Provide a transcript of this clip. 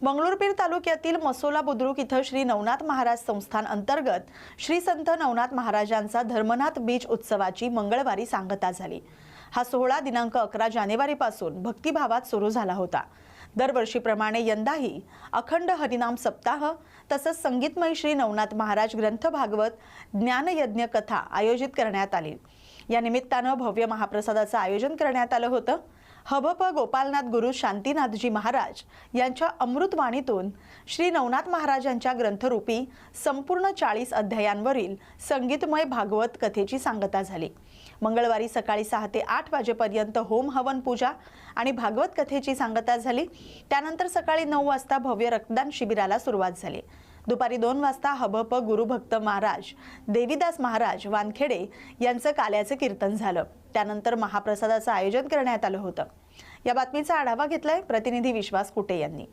मंगरुळपीर तालुक्यातील मसोला बुद्रुक इथं श्री नवनाथ महाराज संस्थान अंतर्गत श्री संत नवनाथ महाराजांचा धर्मनाथ बीज उत्सवाची मंगळवारी सांगता झाली। हा सोहळा दिनांक 11 जानेवारीपासून भक्तिभावात सुरू झाला होता। दरवर्षीप्रमाणे यंदाही अखंड हरिनाम सप्ताह तसंच संगीतमय श्री नवनाथ महाराज ग्रंथ भागवत ज्ञानयज्ञ कथा आयोजित करण्यात आली। या निमित्तानं भव्य महाप्रसादाचं आयोजन करण्यात आलं होतं। हभप गोपालनाथ गुरु शांतीनाथजी महाराज यांच्या अमृतवाणीतून श्री नवनाथ महाराजांच्या ग्रंथरूपी संपूर्ण 40 अध्यायांवरील संगीतमय भागवत कथेची सांगता झाली। मंगळवारी सकाळी 6 ते 8 वाजेपर्यंत होम हवन पूजा आणि भागवत कथेची सांगता झाली। त्यानंतर सकाळी 9 वाजता भव्य रक्तदान शिबिराला सुरुवात झाली। दुपारी 2 वाजता हभप गुरुभक्त महाराज देवीदास महाराज वानखेडे यांचं काल्याचं कीर्तन झालं। त्यानंतर महाप्रसादाचं आयोजन करण्यात आलं होतं। या बातमीचा आढावा घेतलाय प्रतिनिधी विश्वास कुटे यांनी।